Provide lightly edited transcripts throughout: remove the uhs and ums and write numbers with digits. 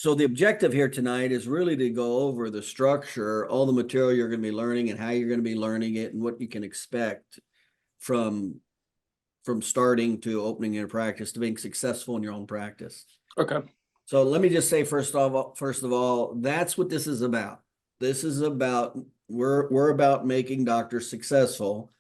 So the objective here tonight is really to go over the structure, all the material you're going to be learning and how you're going to be learning it and what you can expect from starting to opening your practice to being successful in your own practice. Okay. So let me just say first of all, that's what this is about. This is about we're about making doctors successful,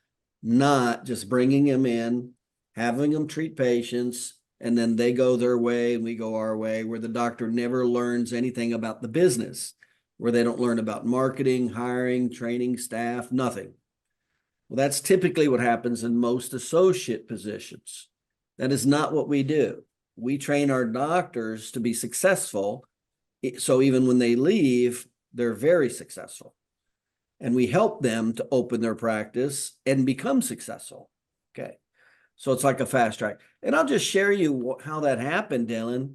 not just bringing them in, having them treat patients, and then they go their way and we go our way, where the doctor never learns anything about the business, where they don't learn about marketing, hiring, training staff, nothing. Well, that's typically what happens in most associate positions. That is not what we do. We train our doctors to be successful. So even when they leave, they're very successful. And we help them to open their practice and become successful. Okay. So it's like a fast track. And I'll just share you how that happened, Dylan,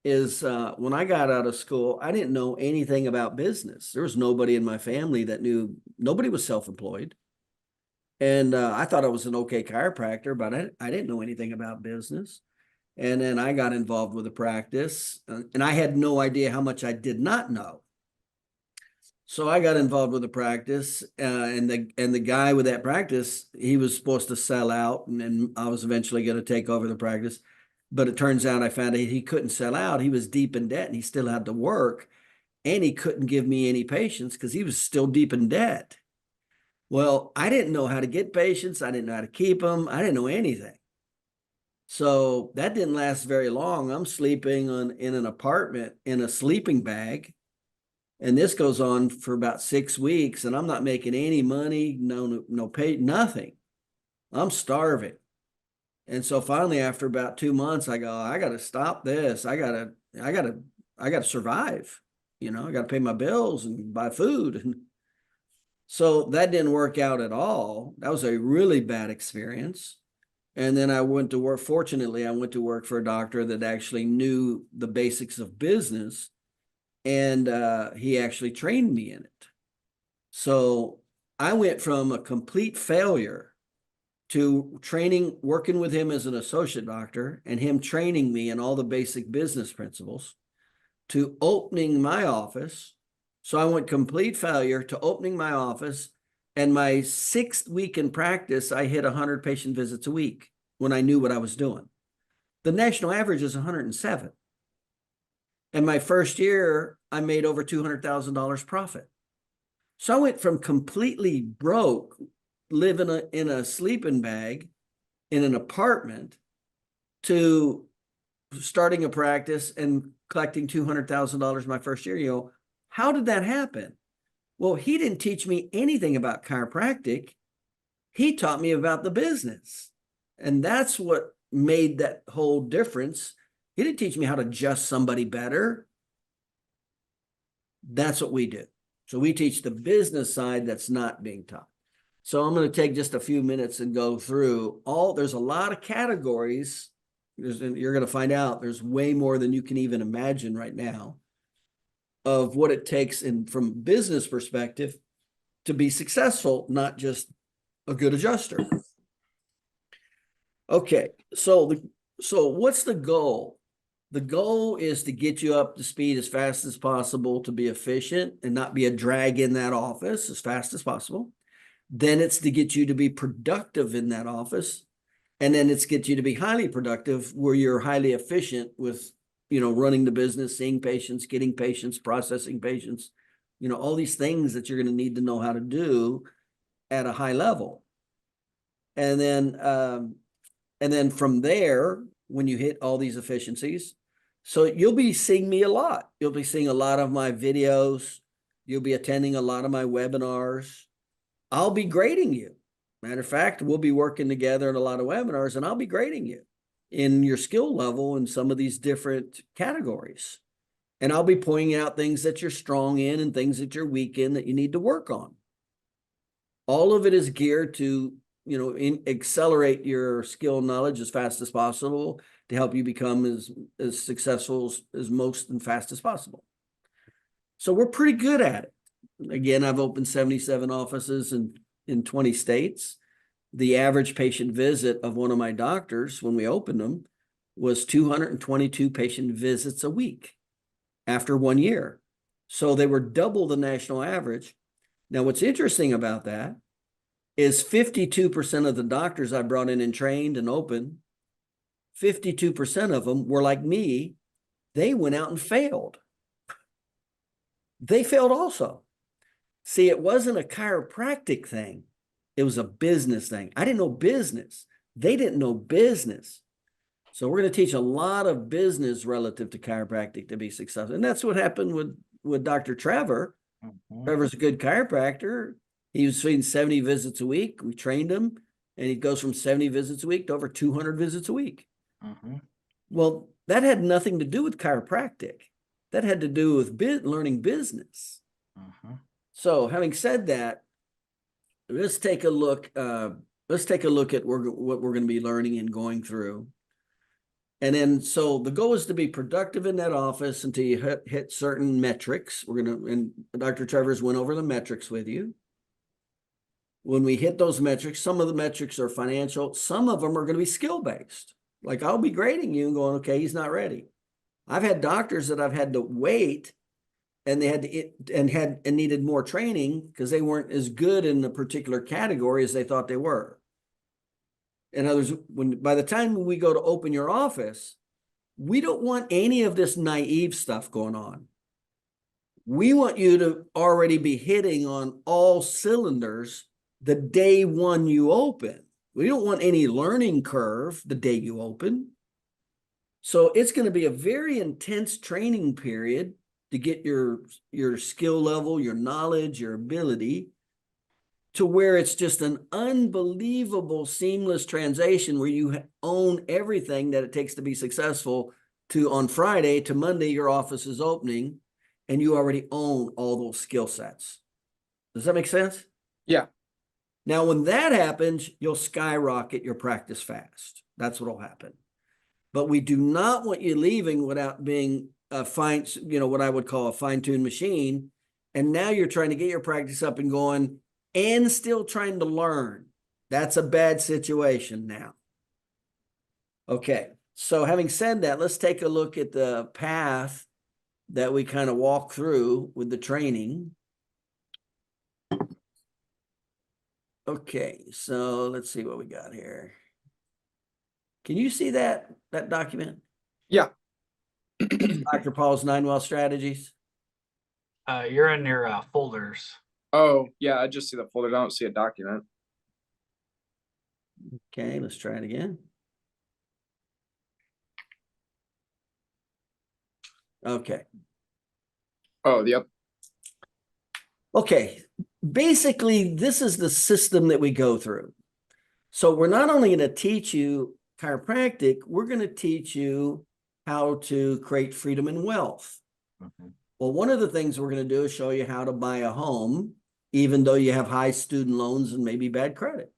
is when I got out of school, I didn't know anything about business. There was nobody in my family that knew, nobody was self-employed. And I thought I was an okay chiropractor, but I didn't know anything about business. And then I got involved with the practice, and I had no idea how much I did not know. So I got involved with the practice, and the guy with that practice, he was supposed to sell out, and then I was eventually going to take over the practice. But it turns out I found out he couldn't sell out. He was deep in debt, and he still had to work, and he couldn't give me any patients because he was still deep in debt. Well, I didn't know how to get patients. I didn't know how to keep them. I didn't know anything. So that didn't last very long. I'm sleeping in an apartment in a sleeping bag. And this goes on for about 6 weeks, and I'm not making any money, no pay, nothing. I'm starving. And so finally, after about 2 months, I go, I got to stop this. I got to survive. I got to pay my bills and buy food. And so that didn't work out at all. That was a really bad experience. And then I went to work. Fortunately, I went to work for a doctor that actually knew the basics of business, and he actually trained me in it. So I went from a complete failure to working with him as an associate doctor and him training me in all the basic business principles, to opening my office. So I went complete failure to opening my office. And my 6th week in practice, I hit 100 patient visits a week when I knew what I was doing. The national average is 107. And my first year, I made over $200,000 profit. So I went from completely broke, living in a sleeping bag in an apartment, to starting a practice and collecting $200,000 my first year. How did that happen? Well, he didn't teach me anything about chiropractic. He taught me about the business. And that's what made that whole difference. He didn't teach me how to adjust somebody better. That's what we do. So we teach the business side that's not being taught. So I'm going to take just a few minutes and go through there's a lot of categories. You're going to find out there's way more than you can even imagine right now of what it takes from business perspective to be successful, not just a good adjuster. Okay, so what's the goal? The goal is to get you up to speed as fast as possible, to be efficient and not be a drag in that office as fast as possible. Then it's to get you to be productive in that office. And then it's get you to be highly productive, where you're highly efficient with, running the business, seeing patients, getting patients, processing patients, all these things that you're going to need to know how to do at a high level. And then from there, when you hit all these efficiencies, so you'll be seeing me a lot. You'll be seeing a lot of my videos. You'll be attending a lot of my webinars. I'll be grading you. Matter of fact, we'll be working together in a lot of webinars, and I'll be grading you in your skill level in some of these different categories. And I'll be pointing out things that you're strong in and things that you're weak in that you need to work on. All of it is geared to, accelerate your skill and knowledge as fast as possible to help you become as successful as most and fast as possible. So we're pretty good at it. Again, I've opened 77 offices in 20 states. The average patient visit of one of my doctors when we opened them was 222 patient visits a week. after 1 year. So they were double the national average. Now, what's interesting about that is 52% of the doctors I brought in and trained and opened, 52% of them were like me. They went out and failed. They failed also. See, it wasn't a chiropractic thing. It was a business thing. I didn't know business. They didn't know business. So we're going to teach a lot of business relative to chiropractic to be successful. And that's what happened with Dr. Trevor. Trevor's a good chiropractor. He was seeing 70 visits a week. We trained him, and he goes from 70 visits a week to over 200 visits a week. Well, that had nothing to do with chiropractic. That had to do with learning business. So having said that, let's take a look. Let's take a look at what we're going to be learning and going through. And then, so the goal is to be productive in that office until you hit certain metrics. We're going to, and Dr. Travers went over the metrics with you. When we hit those metrics, some of the metrics are financial. Some of them are going to be skill-based. Like I'll be grading you and going, okay, he's not ready. I've had doctors that I've had to wait, and they had to, and needed more training because they weren't as good in the particular category as they thought they were. In other words, by the time we go to open your office, we don't want any of this naive stuff going on. We want you to already be hitting on all cylinders the day one you open. We don't want any learning curve the day you open. So it's going to be a very intense training period to get your skill level, your knowledge, your ability, to where it's just an unbelievable seamless transition where you own everything that it takes to be successful. To on Friday to Monday, your office is opening and you already own all those skill sets. Does that make sense? Yeah. Now, when that happens, you'll skyrocket your practice fast. That's what will happen. But we do not want you leaving without being a fine, what I would call a fine-tuned machine. And now you're trying to get your practice up and going and still trying to learn. That's a bad situation now. Okay, so having said that, let's take a look at the path that we kind of walk through with the training. Okay, so let's see what we got here. Can you see that document? Yeah. Dr. Paul's 9 Well Strategies. You're in your folders. Oh, yeah, I just see the folder. I don't see a document. Okay, let's try it again. Okay. Oh, yep. Okay, basically, this is the system that we go through. So we're not only going to teach you chiropractic, we're going to teach you how to create freedom and wealth. Well, one of the things we're going to do is show you how to buy a home, even though you have high student loans and maybe bad credit.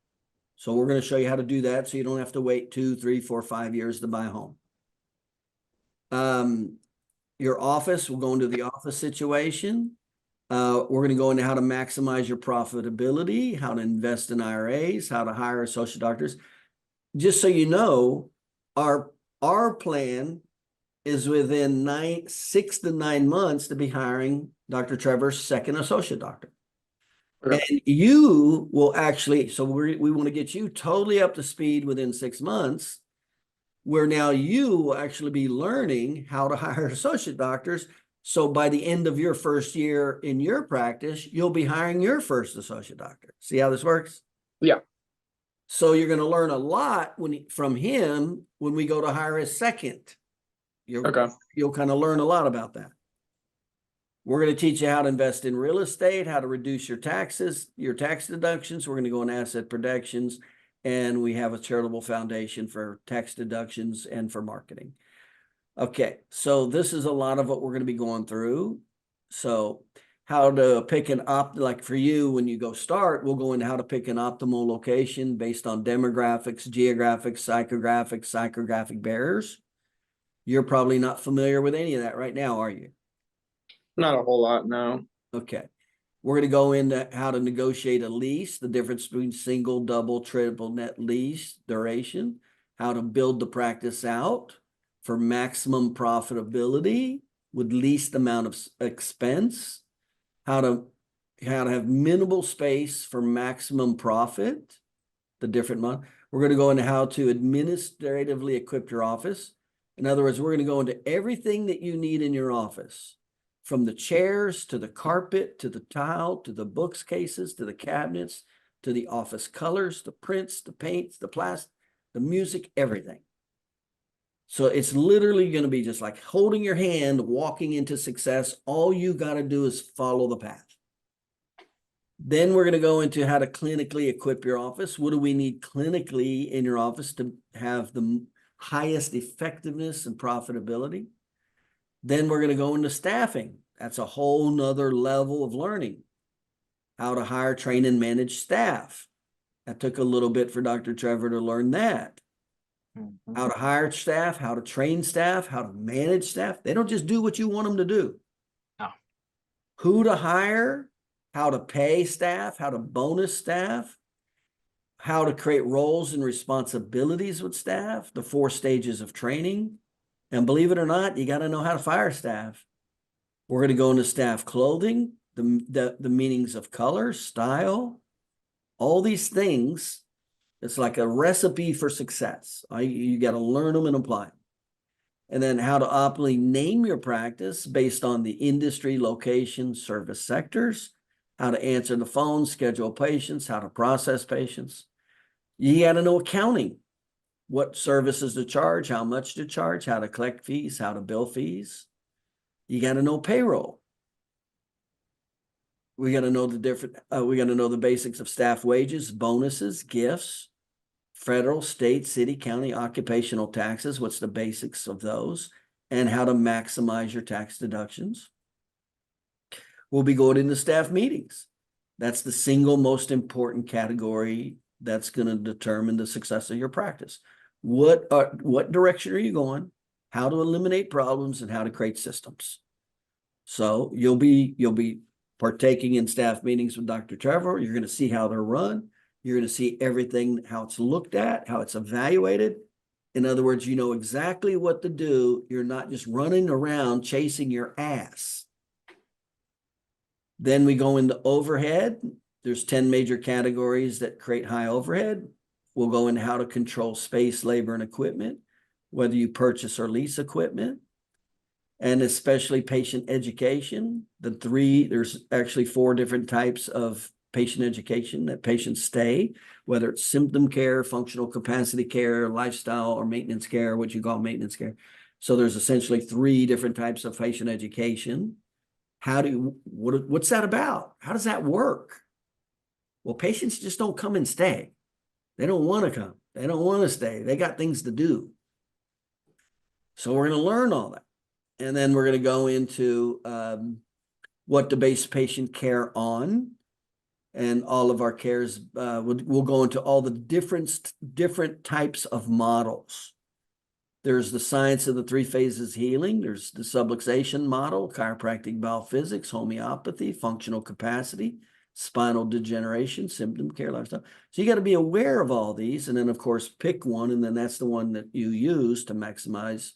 So we're going to show you how to do that so you don't have to wait 2, 3, 4, 5 years to buy a home. Your office, we'll go into the office situation. We're going to go into how to maximize your profitability, how to invest in IRAs, how to hire associate doctors. Just so you know, our plan is within 6 to 9 months to be hiring Dr. Trevor's second associate doctor. Okay. And you will actually, so we want to get you totally up to speed within 6 months, where now you will actually be learning how to hire associate doctors. So by the end of your first year in your practice, you'll be hiring your first associate doctor. See how this works? Yeah. So you're going to learn a lot from him when we go to hire his second. You'll kind of learn a lot about that. We're going to teach you how to invest in real estate, how to reduce your taxes, your tax deductions. We're going to go in asset protections, and we have a charitable foundation for tax deductions and for marketing. Okay, so this is a lot of what we're going to be going through. So how to pick like for you, when you go start, we'll go into how to pick an optimal location based on demographics, geographics, psychographic barriers. You're probably not familiar with any of that right now, are you? Not a whole lot, no. Okay. We're going to go into how to negotiate a lease, the difference between single, double, triple net lease duration, how to build the practice out for maximum profitability, with least amount of expense, how to have minimal space for maximum profit, the different month. We're going to go into how to administratively equip your office. In other words, we're going to go into everything that you need in your office, from the chairs to the carpet, to the tile, to the books cases, to the cabinets, to the office colors, the prints, the paints, the plastic, the music, everything. So it's literally going to be just like holding your hand, walking into success. All you got to do is follow the path. Then we're going to go into how to clinically equip your office. What do we need clinically in your office to have the highest effectiveness and profitability? Then we're going to go into staffing. That's a whole nother level of learning. How to hire, train, and manage staff. That took a little bit for Dr. Trevor to learn that. How to hire staff, how to train staff, how to manage staff. They don't just do what you want them to do. No. Who to hire, how to pay staff, how to bonus staff, how to create roles and responsibilities with staff, the 4 stages of training. And believe it or not, you got to know how to fire staff. We're going to go into staff clothing, the meanings of color, style, all these things. It's like a recipe for success. You got to learn them and apply them. And then how to optimally name your practice based on the industry, location, service sectors, how to answer the phone, schedule patients, how to process patients. You got to know accounting, what services to charge, how much to charge, how to collect fees, how to bill fees. You got to know payroll. We got to know we got to know the basics of staff wages, bonuses, gifts, federal, state, city, county, occupational taxes. What's the basics of those, and how to maximize your tax deductions. We'll be going into staff meetings. That's the single most important category that's going to determine the success of your practice. What direction are you going? How to eliminate problems and how to create systems. So you'll be partaking in staff meetings with Dr. Trevor. You're going to see how they're run. You're going to see everything, how it's looked at, how it's evaluated. In other words, you know exactly what to do. You're not just running around chasing your ass. Then we go into overhead. There's 10 major categories that create high overhead. We'll go into how to control space, labor, and equipment, whether you purchase or lease equipment, and especially patient education. There's actually 4 different types of patient education that patients stay, whether it's symptom care, functional capacity care, lifestyle, or maintenance care, what you call maintenance care. So there's essentially 3 different types of patient education. What's that about? How does that work? Well, patients just don't come and stay. They don't want to come. They don't want to stay. They got things to do. So we're going to learn all that. And then we're going to go into what to base patient care on. And all of our cares, we'll go into all the different types of models. There's the science of the 3 phases healing. There's the subluxation model, chiropractic biophysics, homeopathy, functional capacity, spinal degeneration, symptom care, lifestyle. So you got to be aware of all these. And then, of course, pick one. And then that's the one that you use to maximize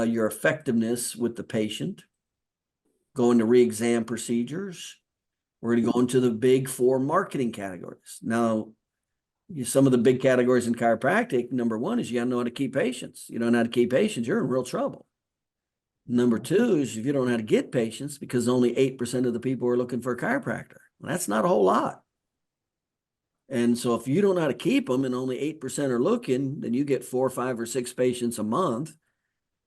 your effectiveness with the patient. Go into re-exam procedures. We're going to go into the big 4 marketing categories. Now, some of the big categories in chiropractic, number 1 is you got to know how to keep patients. You don't know how to keep patients, you're in real trouble. Number 2 is if you don't know how to get patients, because only 8% of the people are looking for a chiropractor. Well, that's not a whole lot. And so if you don't know how to keep them and only 8% are looking, then you get 4, 5, or 6 patients a month,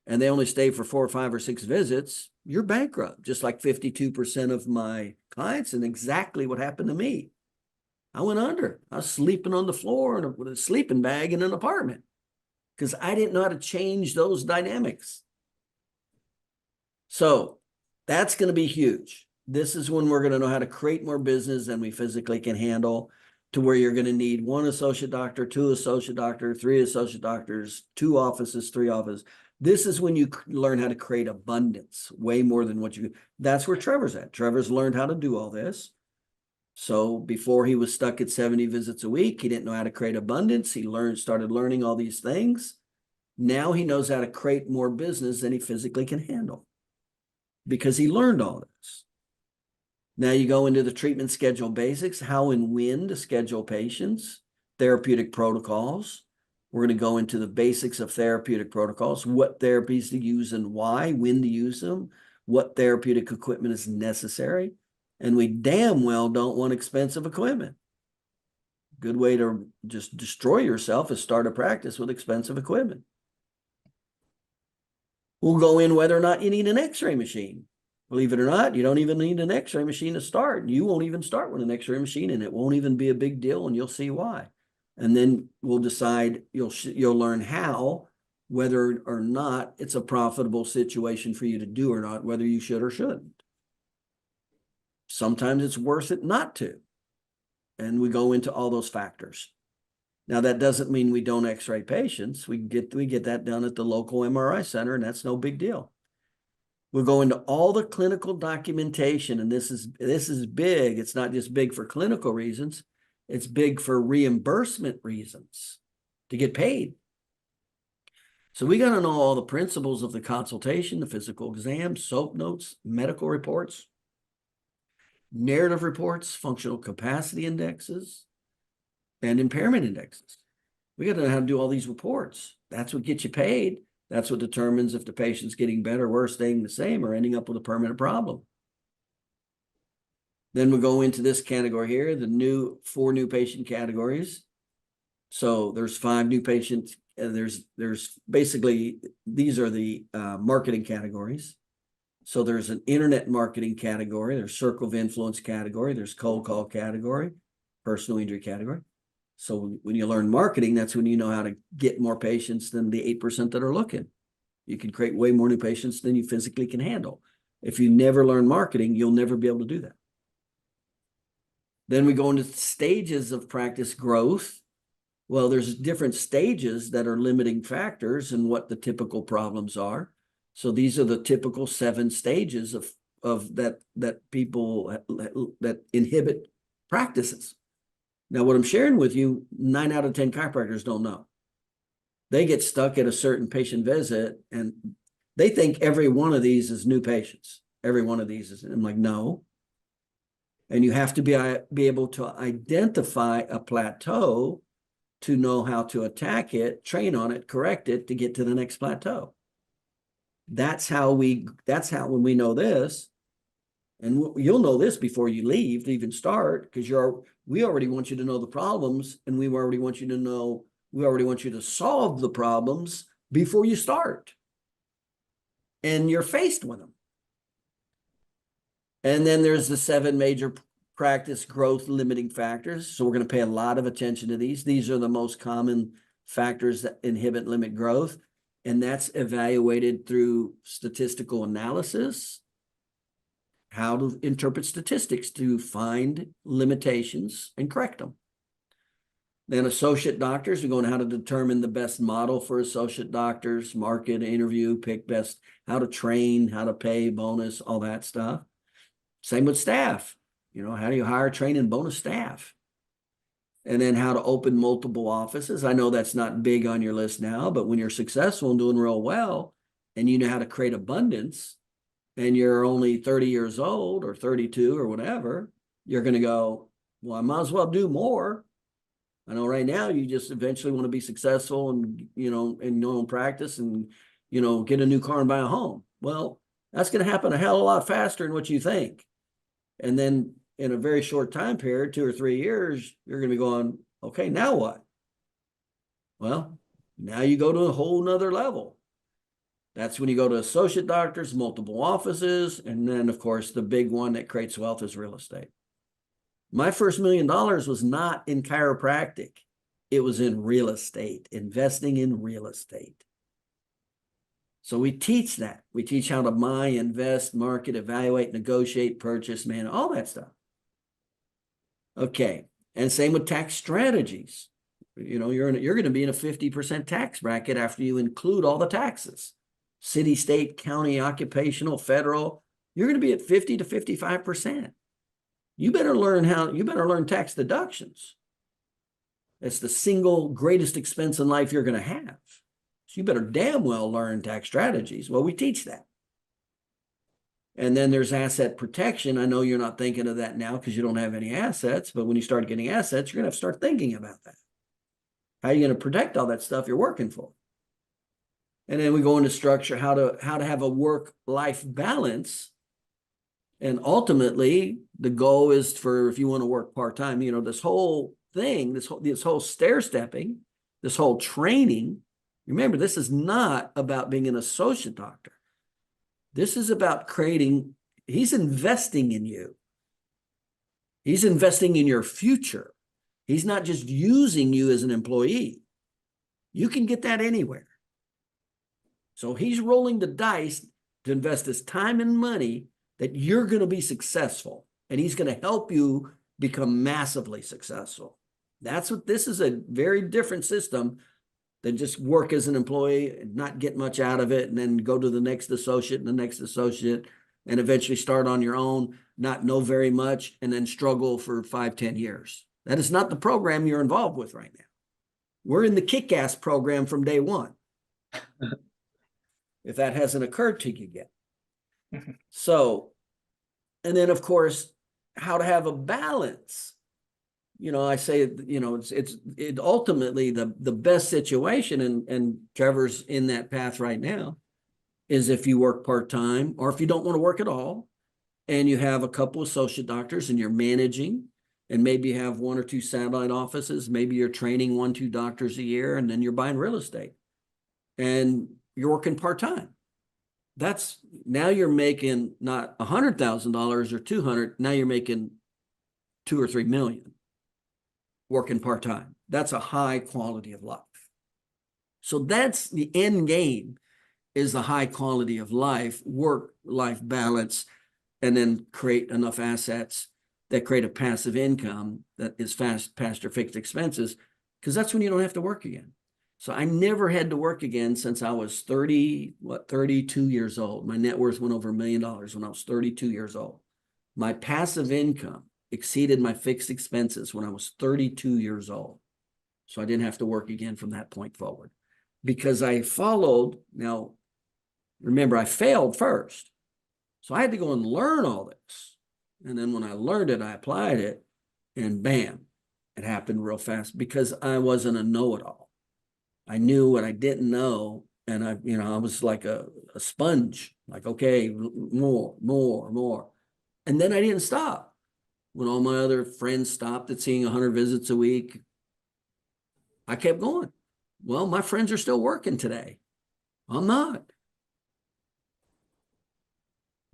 and they only stay for 4, 5, or 6 visits, you're bankrupt. Just like 52% of my clients, and exactly what happened to me. I went under. I was sleeping on the floor with a sleeping bag in an apartment because I didn't know how to change those dynamics. So that's going to be huge. This is when we're going to know how to create more business than we physically can handle, to where you're going to need 1 associate doctor, 2 associate doctor, 3 associate doctors, 2 offices, 3 offices. This is when you learn how to create abundance, way more than what that's where Trevor's at. Trevor's learned how to do all this. So before he was stuck at 70 visits a week, he didn't know how to create abundance. He started learning all these things. Now he knows how to create more business than he physically can handle. because he learned all this. Now you go into the treatment schedule basics, how and when to schedule patients, therapeutic protocols. We're going to go into the basics of therapeutic protocols, what therapies to use and why, when to use them, what therapeutic equipment is necessary. And we damn well don't want expensive equipment. Good way to just destroy yourself is start a practice with expensive equipment. We'll go in whether or not you need an x-ray machine. Believe it or not, you don't even need an x-ray machine to start. You won't even start with an x-ray machine, and it won't even be a big deal, and you'll see why. And then we'll decide, you'll learn how, whether or not it's a profitable situation for you to do or not, whether you should or shouldn't. Sometimes it's worth it not to. And we go into all those factors. Now, that doesn't mean we don't x-ray patients. We get that done at the local MRI center, and that's no big deal. We'll go into all the clinical documentation, and this is big. It's not just big for clinical reasons. It's big for reimbursement reasons to get paid. So we got to know all the principles of the consultation, the physical exam, SOAP notes, medical reports, narrative reports, functional capacity indexes, and impairment indexes. We got to know how to do all these reports. That's what gets you paid. That's what determines if the patient's getting better, worse, staying the same, or ending up with a permanent problem. Then we go into this category here, the 4 new patient categories. So there's 5 new patients. And there's basically, these are the marketing categories. So there's an internet marketing category, there's circle of influence category, there's cold call category, personal injury category. So when you learn marketing, that's when you know how to get more patients than the 8% that are looking. You can create way more new patients than you physically can handle. If you never learn marketing, you'll never be able to do that. Then we go into stages of practice growth. Well, there's different stages that are limiting factors and what the typical problems are. So these are the typical 7 stages of that people that inhibit practices. Now, what I'm sharing with you, 9 out of 10 chiropractors don't know. They get stuck at a certain patient visit and they think every one of these is new patients. Every one of these is, I'm like, no. And you have to be able to identify a plateau to know how to attack it, train on it, correct it to get to the next plateau. That's how when we know this, and you'll know this before you leave to even start, because we already want you to know the problems, and we already want you to solve the problems before you start. And you're faced with them. And then there's the 7 major practice growth limiting factors. So we're going to pay a lot of attention to these. These are the most common factors that inhibit limit growth. And that's evaluated through statistical analysis, how to interpret statistics to find limitations and correct them. Then associate doctors, we're going to how to determine the best model for associate doctors, market, interview, pick best, how to train, how to pay, bonus, all that stuff. Same with staff. How do you hire, train, and bonus staff? And then how to open multiple offices. I know that's not big on your list now, but when you're successful and doing real well, and you know how to create abundance, and you're only 30 years old or 32 or whatever, you're going to go, well, I might as well do more. I know right now you just eventually want to be successful and, in your own practice and, get a new car and buy a home. Well, that's going to happen a hell of a lot faster than what you think. And then in a very short time period, 2 or 3 years, you're going to be going, okay, now what? Well, now you go to a whole nother level. That's when you go to associate doctors, multiple offices, and then, of course, the big one that creates wealth is real estate. My first $1 million was not in chiropractic. It was in real estate, investing in real estate. So we teach that. We teach how to buy, invest, market, evaluate, negotiate, purchase, man, all that stuff. Okay. And same with tax strategies. You're going to be in a 50% tax bracket after you include all the taxes. City, state, county, occupational, federal. You're going to be at 50 to 55%. You better learn tax deductions. It's the single greatest expense in life you're going to have. So you better damn well learn tax strategies. Well, we teach that. And then there's asset protection. I know you're not thinking of that now because you don't have any assets, but when you start getting assets, you're going to have to start thinking about that. How are you going to protect all that stuff you're working for? And then we go into structure, how to have a work-life balance. And ultimately, the goal is for, if you want to work part-time, you know, this whole thing, this whole stair-stepping, this whole training. Remember, this is not about being an associate doctor. This is about creating, he's investing in you. He's investing in your future. He's not just using you as an employee. You can get that anywhere. So he's rolling the dice to invest his time and money that you're going to be successful. And he's going to help you become massively successful. That's what this is, a very different system than just work as an employee and not get much out of it and then go to the next associate and the next associate and eventually start on your own, not know very much, and then struggle for 5-10 years. That is not the program you're involved with right now. We're in the kick-ass program from day one. If that hasn't occurred to you yet. So, and then of course, how to have a balance. You know, I say, you know, it's ultimately the best situation, and Trevor's in that path right now, is if you work part-time or if you don't want to work at all and you have a couple associate doctors and you're managing, and maybe you have 1 or 2 satellite offices, maybe you're training 1-2 doctors a year, and then you're buying real estate and you're working part-time. That's, now you're making not $100,000 or 200, now you're making 2 or 3 million working part-time. That's a high quality of life. So that's the end game, is the high quality of life, work-life balance, and then create enough assets that create a passive income that is past your fixed expenses, because that's when you don't have to work again. So I never had to work again since I was 32 years old. My net worth went over $1 million when I was 32 years old. My passive income exceeded my fixed expenses when I was 32 years old. So I didn't have to work again from that point forward, because I followed. Now, remember, I failed first. So I had to go and learn all this. And then when I learned it, I applied it, and bam, it happened real fast, because I wasn't a know-it-all. I knew what I didn't know. And I was like a sponge, like, okay, more. And then I didn't stop. When all my other friends stopped at seeing 100 visits a week, I kept going. Well, my friends are still working today. I'm not.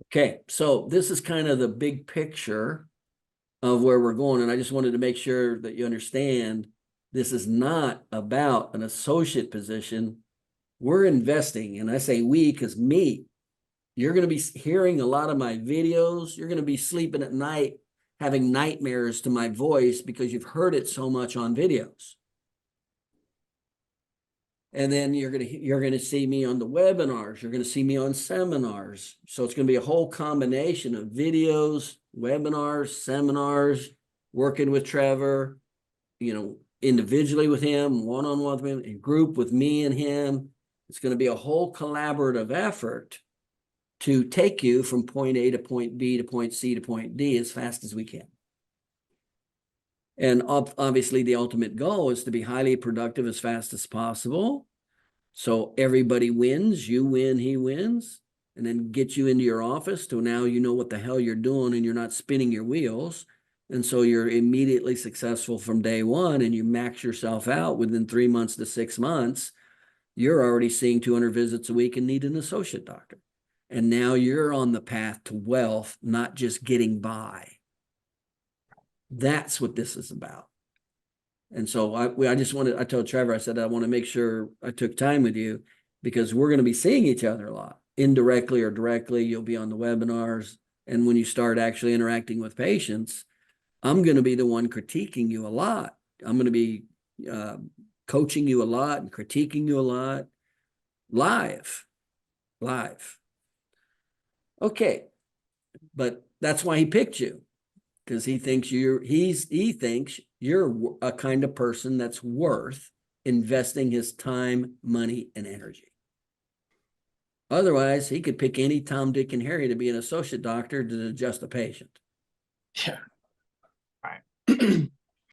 Okay, so this is kind of the big picture of where we're going. And I just wanted to make sure that you understand this is not about an associate position. We're investing, and I say we because me. You're going to be hearing a lot of my videos. You're going to be sleeping at night having nightmares to my voice because you've heard it so much on videos. And then you're going to see me on the webinars. You're going to see me on seminars. So it's going to be a whole combination of videos, webinars, seminars, working with Trevor, individually with him, one-on-one with him, in group with me and him. It's going to be a whole collaborative effort to take you from point A to point B to point C to point D as fast as we can. And obviously the ultimate goal is to be highly productive as fast as possible. So everybody wins, you win, he wins, and then get you into your office to now you know what the hell you're doing and you're not spinning your wheels. And so you're immediately successful from day one, and you max yourself out within 3 months to 6 months. You're already seeing 200 visits a week and need an associate doctor. And now you're on the path to wealth, not just getting by. That's what this is about. And so I told Trevor, I said, I want to make sure I took time with you, because we're going to be seeing each other a lot, indirectly or directly. You'll be on the webinars. And when you start actually interacting with patients, I'm going to be the one critiquing you a lot. I'm going to be coaching you a lot and critiquing you a lot live. Okay. But that's why he picked you, because he thinks he thinks you're a kind of person that's worth investing his time, money, and energy. Otherwise, he could pick any Tom, Dick, and Harry to be an associate doctor to adjust the patient. Yeah. Right.